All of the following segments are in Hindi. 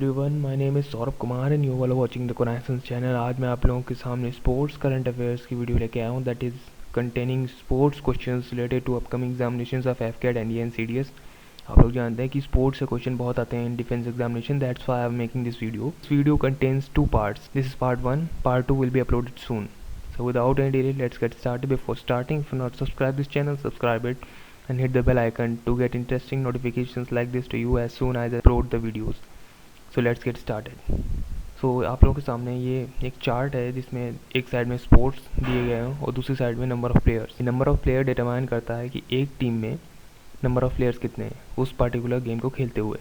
Everyone, my name is Saurabh Kumar and you are watching the connoisseurs channel. आज मैं आप लोगों के सामने स्पोर्ट्स करंट अफेयर्स की वीडियो लेके आया हूँ that is containing sports questions related to upcoming examinations of AFCAT NDA and CDS. आप लोग जानते हैं कि स्पोर्ट्स से क्वेश्चन बहुत आते हैं in defence examination, that's why I am making this video. This video contains two parts. This is part 1, part 2 will be uploaded soon. So without any delay, let's get started. Before starting, if you not subscribe this channel, subscribe it and hit the bell icon to get interesting notifications like this to you as soon as I upload the videos. So let's get started. So आप लोगों के सामने ये एक चार्ट है जिसमें एक साइड में स्पोर्ट्स दिए गए हैं और दूसरी साइड में number of players. Number of player determine करता है कि एक टीम में नंबर ऑफ़ प्लेयर्स कितने हैं उस पर्टिकुलर गेम को खेलते हुए।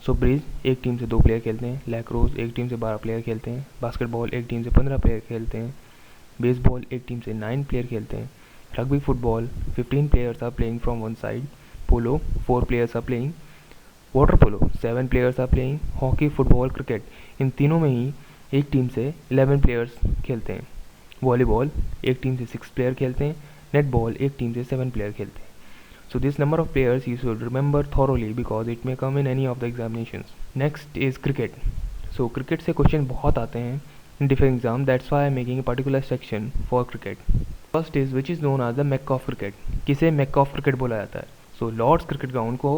सो ब्रिज एक टीम से 2 प्लेयर खेलते हैं, लैक्रोस एक टीम से 12 प्लेयर खेलते हैं, बास्केटबॉल एक टीम से 15 प्लेयर खेलते हैं, बेसबॉल एक टीम से 9 प्लेयर खेलते हैं, rugby football 15 players are playing from one side, polo 4 players are playing, water polo 7 players are playing, hockey football cricket इन तीनों में ही एक टीम से 11 प्लेयर्स खेलते हैं, वॉलीबॉल एक टीम से 6 प्लेयर खेलते हैं, नेटबॉल एक टीम से 7 प्लेयर खेलते हैं। So this number of players you should remember thoroughly because it may come in any of the examinations. Next is cricket. So cricket से क्वेश्चन बहुत आते हैं in different exam. That's why I'm making a particular section for cricket. First is which is known as the Mecca of cricket. किसे Mecca of cricket बोला जाता है? So Lord's cricket ground को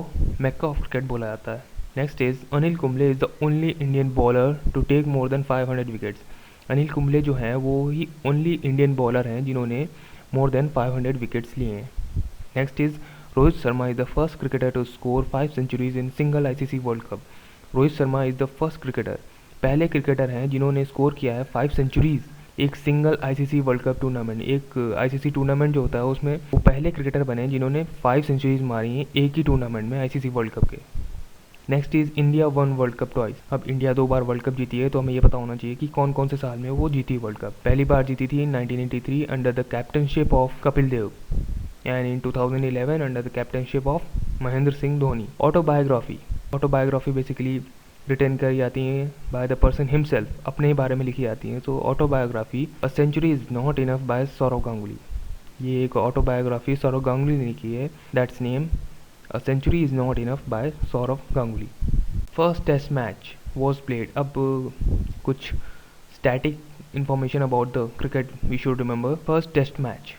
Mecca of cricket बोला जाता है. Next is Anil Kumble is the only Indian bowler to take more than 500 wickets. Anil Kumble जो हैं वो ही only Indian bowler हैं जिन्होंने more than 500 wickets लिए हैं. Next is Rohit Sharma is the first cricketer to score 5 centuries in single ICC world cup. Rohit Sharma is the first cricketer, पहले क्रिकेटर हैं जिन्होंने स्कोर किया है 5 सेंचुरीज एक single ICC world cup tournament. एक आईसीसी टूर्नामेंट जो होता है उसमें वो पहले क्रिकेटर बने जिन्होंने 5 सेंचुरीज मारी हैं एक ही टूर्नामेंट में आईसीसी वर्ल्ड कप के। Next is India one world cup twice. अब इंडिया 2 बार वर्ल्ड कप जीती है तो हमें ये पता होना चाहिए कि कौन कौन से साल में वो जीती वर्ल्ड कप। पहली बार जीती थी in 1983 under the captainship of Kapil Dev and in 2011 under the captainship of Mahendra Singh Dhoni. Autobiography basically return करी जाती हैं बाय द पर्सन हिमसेल्फ, अपने ही बारे में लिखी जाती हैं। तो autobiography a century is not enough by Sourav Ganguly. ये एक ऑटोबायोग्राफी सौरव गांगुली ने लिखी है, that's name a century is not enough by Sourav Ganguly. First test match was played. अब कुछ static information about the cricket we should remember. First test match,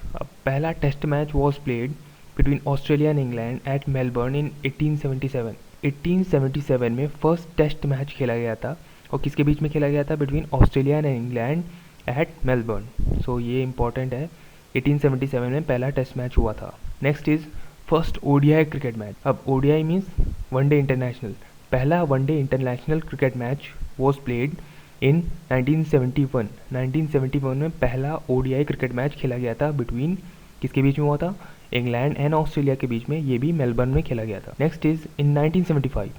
पहला test match was played between Australia and England at Melbourne in 1877. 1877 में फर्स्ट टेस्ट मैच खेला गया था और किसके बीच में खेला गया था? Between Australia and England at Melbourne. So ये इंपॉर्टेंट है, 1877 में पहला टेस्ट मैच हुआ था। Next is first ODI cricket match. अब ओडीआई मीन्स वनडे इंटरनेशनल। पहला one day international cricket match was played in 1971। 1971 में पहला ओडीआई क्रिकेट मैच खेला गया था बिटवीन किसके बीच में हुआ था? इंग्लैंड एंड ऑस्ट्रेलिया के बीच में, ये भी मेलबर्न में खेला गया था। Next is in 1975।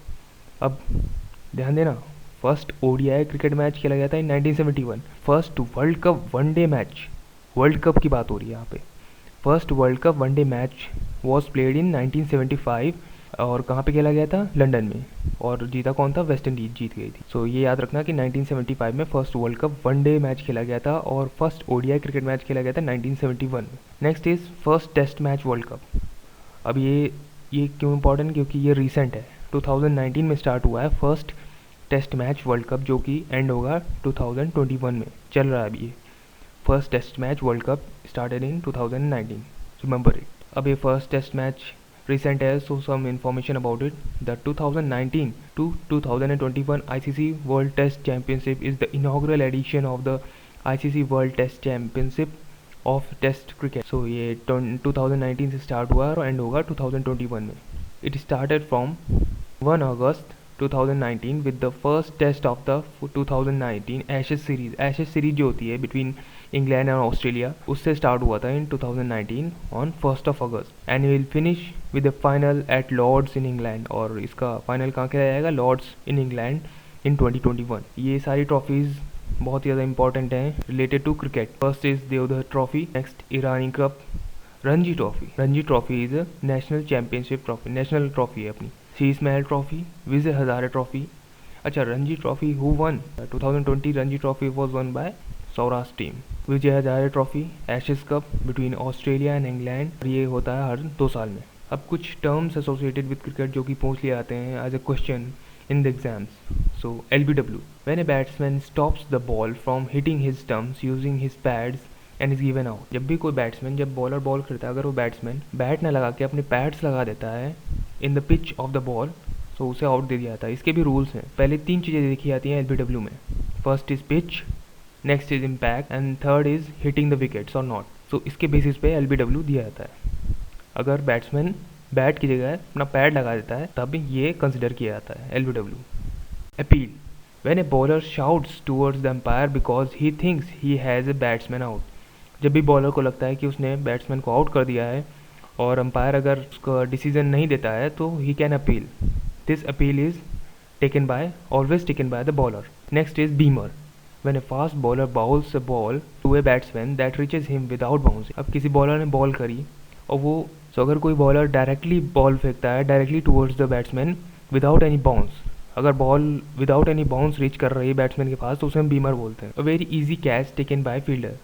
अब ध्यान देना, फर्स्ट ओडीआई क्रिकेट मैच खेला गया था इन 1971। First world cup one day match, world cup की बात हो रही है यहाँ पे। First world cup one day match was played in 1975 और कहाँ पे खेला गया था? लंदन में। और जीता कौन था? वेस्ट इंडीज जीत गई थी। सो ये याद रखना कि 1975 में first world cup one day match खेला गया था और फर्स्ट ओडीआई क्रिकेट मैच खेला गया था 1971 में। Next is first test match world cup. अब ये क्यों इंपॉर्टेंट? क्योंकि ये रिसेंट है, 2019 में स्टार्ट हुआ है first test match world cup, जो कि एंड होगा 2021 में। चल रहा है अभी ये first test match world cup started in 2019, remember it. अब ये फर्स्ट टेस्ट मैच recent है, so some information about it. The 2019 to 2021 ICC World Test Championship is the inaugural edition of the ICC World Test Championship of Test Cricket. So ये 2019 से स्टार्ट हुआ और एंड होगा 2021 में। It started from 1 August 2019 with the first test of the 2019 Ashes series. Ashes series जो होती है बिटवीन इंग्लैंड और ऑस्ट्रेलिया, उससे स्टार्ट हुआ था in 2019 on 1 August and will finish with the final at Lord's in England. और इसका फाइनल कहाँ खेला जाएगा? Lord's in England in 2021। ये सारी ट्रॉफीज़ बहुत ही ज़्यादा इंपॉर्टेंट हैं related to cricket. First is Deodhar trophy, next Irani cup, Ranji trophy. Ranji trophy is national championship trophy, national trophy है अपनी। शीश महल ट्रॉफी, विजय हजारे ट्रॉफी। अच्छा, Ranji trophy who one? 2020 Ranji trophy was one by Saurashtra team. Vijay Hazare trophy, Ashes cup between Australia and England, ये होता है हर 2 साल में। अब कुछ टर्म्स एसोसिएटेड विद क्रिकेट जो कि पूछ लिए आते हैं as a question in the exams. So LBW, when a batsman stops the ball from hitting his stumps using his pads and is given out. जब भी कोई बैट्समैन, जब बॉलर बॉल करता है, अगर वो बैट्समैन बैट ना लगा के अपने पैड्स लगा देता है in the pitch of the ball, तो उसे आउट दे दिया जाता है। इसके भी रूल्स हैं। पहले 3 चीज़ें देखी जाती हैं LBW में। First is pitch, next is impact and third is hitting the wickets और नॉट। सो इसके बेसिस पे LBW दिया जाता है। अगर बैट्समैन बैट की जगह अपना पैड लगा देता है तब ये कंसिडर किया जाता है LBW। Appeal, when a bowler shouts towards the umpire because he thinks he has a batsman out. जब भी बॉलर को लगता है कि उसने बैट्समैन को आउट कर दिया है और अंपायर अगर उसका डिसीजन नहीं देता है तो he can appeal. This appeal is always taken by the bowler. Next is beamer, when a fast bowler bowls a ball to a batsman that reaches him without bouncing. अब किसी बॉलर ने बॉल करी और वो अगर कोई बॉलर डायरेक्टली बॉल फेंकता है directly towards the batsman without any bounce, अगर ball without any bounce reach कर रही है बैट्समैन के पास तो उसे हम बीमर बोलते हैं। A very easy catch taken by fielder,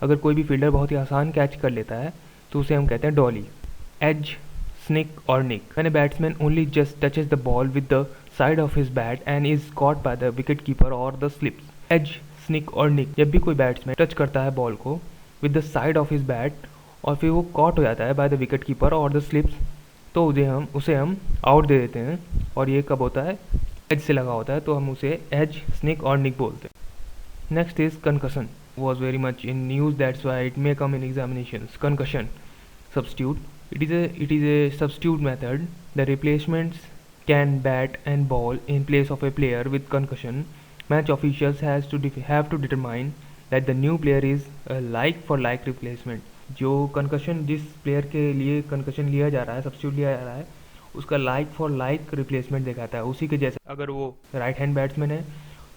अगर कोई भी फील्डर बहुत ही आसान कैच कर लेता है तो उसे हम कहते हैं डॉली। एज, स्निक और nick, when a batsman only just touches the ball with the side of his bat and is caught by the wicket keeper और द स्लिप्स। एज, स्निक और निक, जब भी कोई बैट्समैन टच करता है बॉल को with the side of his bat और फिर वो कॉट हो जाता है बाय द विकेट कीपर और द स्लिप्स, तो उसे हम आउट दे देते हैं। और ये कब होता है? एज से लगा होता है तो हम उसे एज, स्निक और निक बोलते हैं। Next is concussion, was very much in news, that's why it may come in examinations. Concussion, substitute, it is a substitute method. The replacements can bat and ball in place of a player with concussion. Match officials have to determine that the new player is a like for like replacement. जो कंकशन, जिस प्लेयर के लिए कंकशन लिया जा रहा है, सब्स्टिट्यूट लिया जा रहा है, उसका लाइक फॉर लाइक रिप्लेसमेंट दिखाता है, उसी के जैसे। अगर वो राइट हैंड बैट्समैन है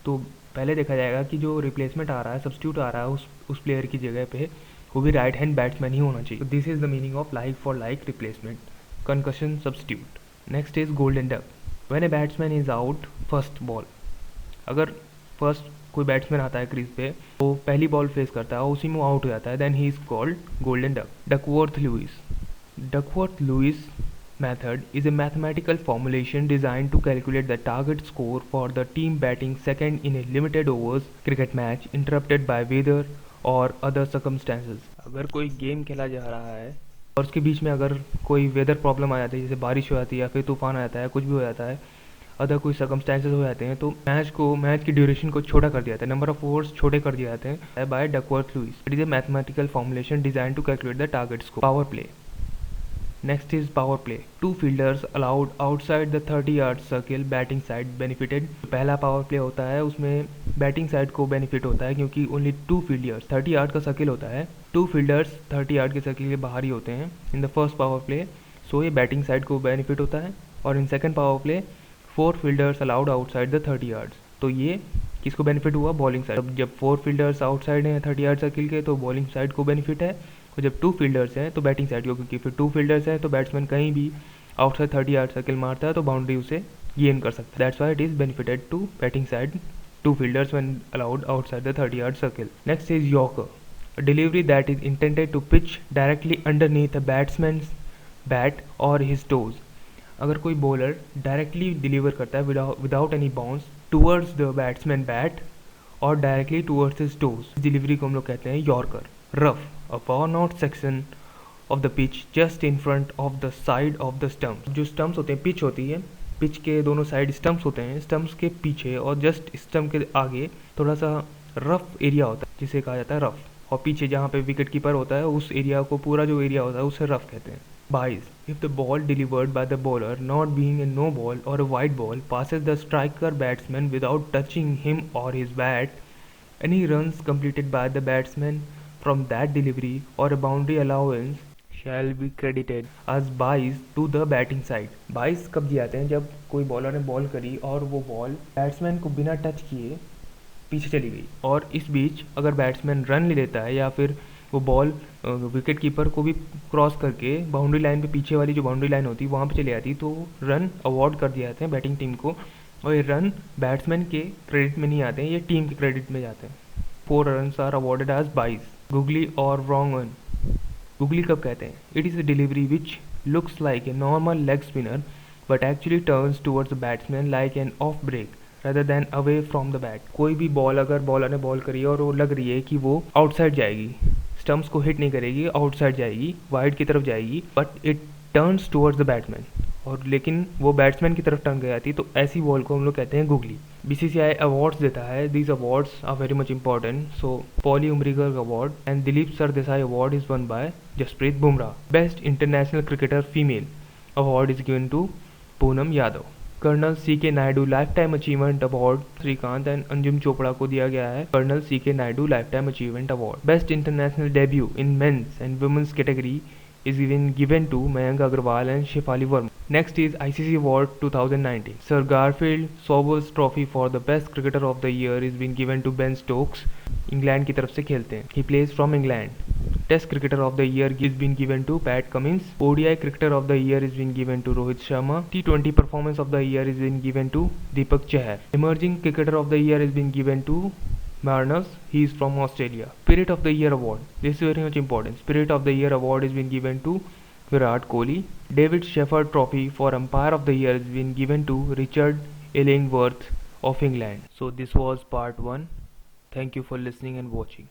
तो पहले देखा जाएगा कि जो रिप्लेसमेंट आ रहा है, सब्स्टिट्यूट आ रहा है उस प्लेयर की जगह पे, वो भी राइट हैंड बैट्समैन ही होना चाहिए। This is the meaning of like for like replacement, concussion substitute. Next is golden duck, when a batsman is out first ball, अगर फर्स्ट कोई बैट्समैन आता है क्रीज पे, वो पहली बॉल फेस करता है और उसी में आउट हो जाता है, then he is called golden duck. Duckworth Lewis method is a mathematical formulation designed to calculate the target score for the team batting second in a limited overs cricket match interrupted by weather or other circumstances। अगर कोई गेम खेला जा रहा है और उसके बीच में अगर कोई वेदर प्रॉब्लम आ जाती है, जैसे बारिश हो जाती है या फिर तूफान आ जाता है, कुछ भी हो जाता है, अदर कोई सर्कमस्टेंसेज हो जाते हैं, तो मैच की ड्यूरेशन को छोटा कर दिया जाता है, नंबर ऑफ ओवर्स छोटे कर दिए जाते हैं by Duckworth Lewis. It is a mathematical formulation design to calculate the target score. Power play, next is power play, 2 fielders allowed outside the 30-yard circle, batting side benefited। पहला पावर प्ले होता है, उसमें बैटिंग साइड को बेनिफिट होता है क्योंकि ओनली 2 फील्डर्स, 30 यार्ड का सर्किल होता है, 2 फील्डर्स 30 यार्ड के सर्किल के बाहर ही होते हैं in the first power play, so ये बैटिंग साइड को बेनिफिट होता है। और in second power play 4 fielders allowed outside the 30 yards, तो ये किसको बेनिफिट हुआ? Bowling side. जब 4 फील्डर्स आउटसाइड हैं 30 यार्ड सर्किल के तो बॉलिंग साइड को बेनिफिट है, और जब 2 फील्डर्स हैं तो बैटिंग साइड को, क्योंकि फिर 2 फील्डर्स हैं तो बैट्समैन कहीं भी आउटसाइड 30 यार्ड सर्किल मारता है तो बाउंड्री उसे गेन कर सकता है। That's why it is benefited to batting side 2 fielders when allowed outside the 30-yard circle. Next is Yorker, a delivery that is intended to pitch directly underneath a batsman's bat or his toes. अगर कोई बॉलर डायरेक्टली डिलीवर करता है without any bounce towards the batsman bat और directly towards his toes, delivery को हम लोग कहते हैं yorker. Rough, a worn out section of the pitch just in front of the side of the stump। जो स्टम्प्स होते हैं, पिच होती है, पिच के दोनों साइड स्टम्प्स होते हैं, स्टम्प्स के पीछे और जस्ट स्टम्प के आगे थोड़ा सा रफ एरिया होता है जिसे कहा जाता है रफ, और पीछे जहाँ पे विकेट कीपर होता है उस एरिया को, पूरा जो एरिया होता है उसे रफ कहते हैं। Byes, if the ball delivered by the bowler not being a no ball or a wide ball passes the striker batsman without touching him or his bat, any runs completed by the batsman from that delivery or a boundary allowance shall be credited as byes to the batting side। बाइस कब दिए जाते हैं? जब कोई बॉलर ने बॉल करी और वो बॉल बैट्समैन को बिना टच किए पीछे चली गई, और इस बीच अगर बैट्समैन रन ले लेता है या फिर वो बॉल विकेट कीपर को भी क्रॉस करके बाउंड्री लाइन पे, पीछे वाली जो बाउंड्री लाइन होती है वहाँ पे चली जाती, तो रन अवॉर्ड कर दिए जाते हैं बैटिंग टीम को, और ये रन बैट्समैन के क्रेडिट में नहीं आते हैं, ये टीम के क्रेडिट में जाते हैं। 4 runs are awarded as byes। Googly or wrong one, Googly कब कहते हैं? It is a delivery which looks like a normal leg spinner but actually turns towards the batsman like an off break rather than away from the bat. कोई भी बॉल अगर बॉलर ने बॉल करी है और वो लग रही है कि वो आउटसाइड जाएगी, स्टम्प्स को हिट नहीं करेगी, आउटसाइड जाएगी, वाइड की तरफ जाएगी, but it turns towards the batsman, और लेकिन वो बैट्समैन की तरफ टर्न गई थी, तो ऐसी बॉल को हम लोग कहते हैं गुगली। बीसीसीआई अवार्ड्स देता है, these awards are very much important. So Polly Umrigar award and Dilip Sardesai award is won by Jasprit Bumrah. Best international cricketer female award is given to Poonam Yadav. Colonel C K Naidu life time achievement award Srikanth and Anjum Chopra को दिया गया है Colonel C K Naidu life time achievement award. Best international debut in men's and women's category is given to Mayank Agarwal and Shefali Verma. Next is ICC Award 2019. Sir Garfield Sobers Trophy for the Best Cricketer of the Year is been given to Ben Stokes. England की तरफ से खेलते हैं, he plays from England. Test Cricketer of the Year is been given to Pat Cummins. ODI Cricketer of the Year is been given to Rohit Sharma. T20 Performance of the Year is been given to Deepak Chahar. Emerging Cricketer of the Year is been given to Marnus, he is from Australia. Spirit of the Year Award, this is very much important. Spirit of the Year Award is been given to Virat Kohli. David Shepherd Trophy for Umpire of the Year has been given to Richard Illingworth of England. So this was part 1. Thank you for listening and watching.